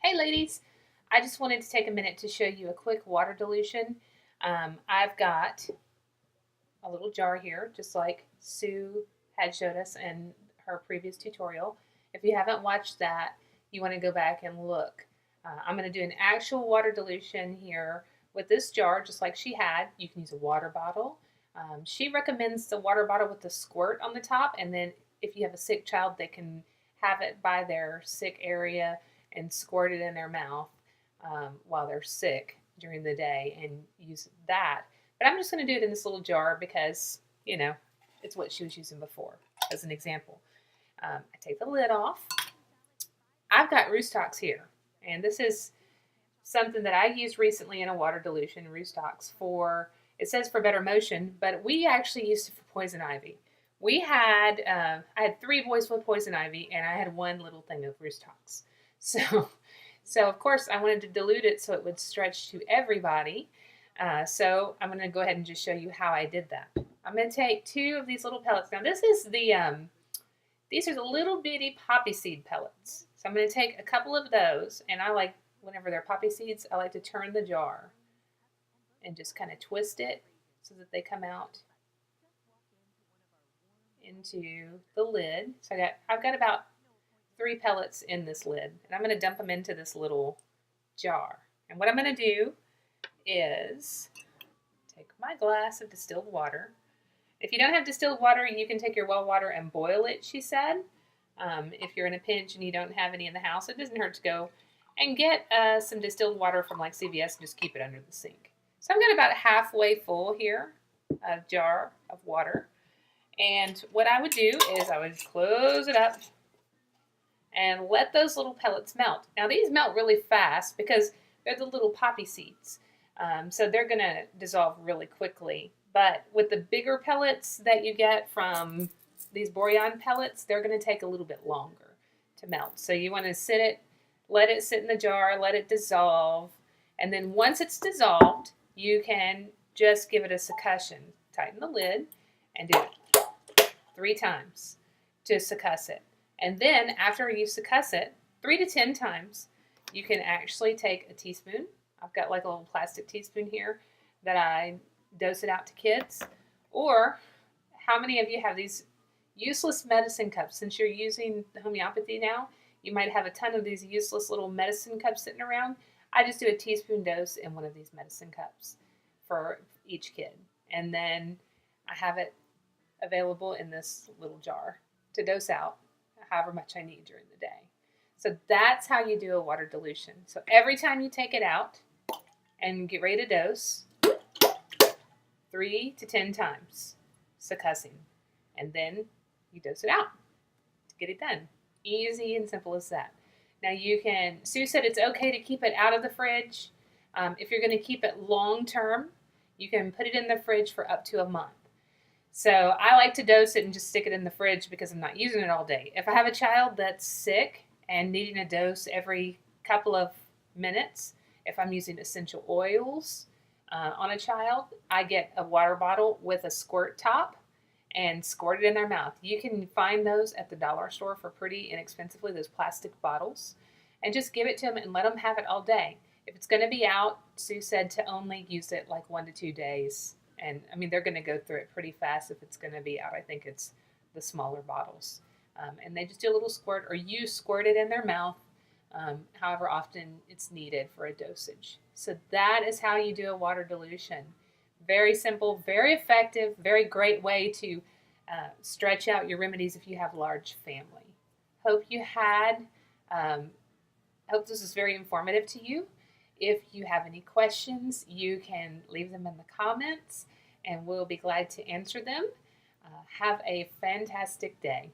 Hey ladies, I just wanted to take a minute to show you a quick water dilution. I've got a little jar here, just like Sue had showed us in her previous tutorial. If you haven't watched that, you want to go back and look. I'm going to do an actual water dilution here with this jar, just like she had. You can use a water bottle. She recommends the water bottle with the squirt on the top, and then if you have a sick child, they can have it by their sick area and squirt it in their mouth while they're sick during the day and use that. But I'm just going to do it in this little jar because, it's what she was using before as an example. I take the lid off. I've got Roostox here, and this is something that I used recently in a water dilution, Roostox, for, it says for better motion, but we actually used it for poison ivy. I had 3 boys with poison ivy, and I had 1 little thing of Roostox. So of course I wanted to dilute it so it would stretch to everybody. So I'm going to go ahead and just show you how I did that. I'm going to take 2 of these little pellets. Now this is these are the little bitty poppy seed pellets. So I'm going to take a couple of those, and I like, whenever they're poppy seeds, I like to turn the jar and just kind of twist it so that they come out into the lid. So I've got about 3 pellets in this lid, and I'm going to dump them into this little jar. And what I'm going to do is take my glass of distilled water. If you don't have distilled water, you can take your well water and boil it, she said. If you're in a pinch and you don't have any in the house, it doesn't hurt to go and get some distilled water from like CVS and just keep it under the sink. So I've got about halfway full here, a jar of water. And what I would do is I would close it up and let those little pellets melt. Now these melt really fast because they're the little poppy seeds. So they're going to dissolve really quickly. But with the bigger pellets that you get from these Boreon pellets, they're going to take a little bit longer to melt. So you want to let it sit in the jar, let it dissolve. And then once it's dissolved, you can just give it a succussion. Tighten the lid and do it 3 times to succuss it. And then after you succuss it 3 to 10 times, you can actually take a teaspoon. I've got like a little plastic teaspoon here that I dose it out to kids. Or how many of you have these useless medicine cups? Since you're using homeopathy now, you might have a ton of these useless little medicine cups sitting around. I just do a teaspoon dose in one of these medicine cups for each kid. And then I have it available in this little jar to dose out however much I need during the day. So that's how you do a water dilution. So every time you take it out and get ready to dose, 3 to 10 times succussing, and then you dose it out to get it done. Easy and simple as that. Now Sue said it's okay to keep it out of the fridge. If you're going to keep it long term, you can put it in the fridge for up to a month. So I like to dose it and just stick it in the fridge because I'm not using it all day. If I have a child that's sick and needing a dose every couple of minutes, if I'm using essential oils on a child, I get a water bottle with a squirt top and squirt it in their mouth. You can find those at the dollar store for pretty inexpensively, those plastic bottles, and just give it to them and let them have it all day. If it's going to be out, Sue said to only use it like 1 to 2 days. And I mean, they're going to go through it pretty fast if it's going to be out. I think it's the smaller bottles. And they just do a little squirt, or you squirt it in their mouth, however often it's needed for a dosage. So that is how you do a water dilution. Very simple, very effective, very great way to stretch out your remedies if you have a large family. Hope this is very informative to you. If you have any questions, you can leave them in the comments, and we'll be glad to answer them. Have a fantastic day.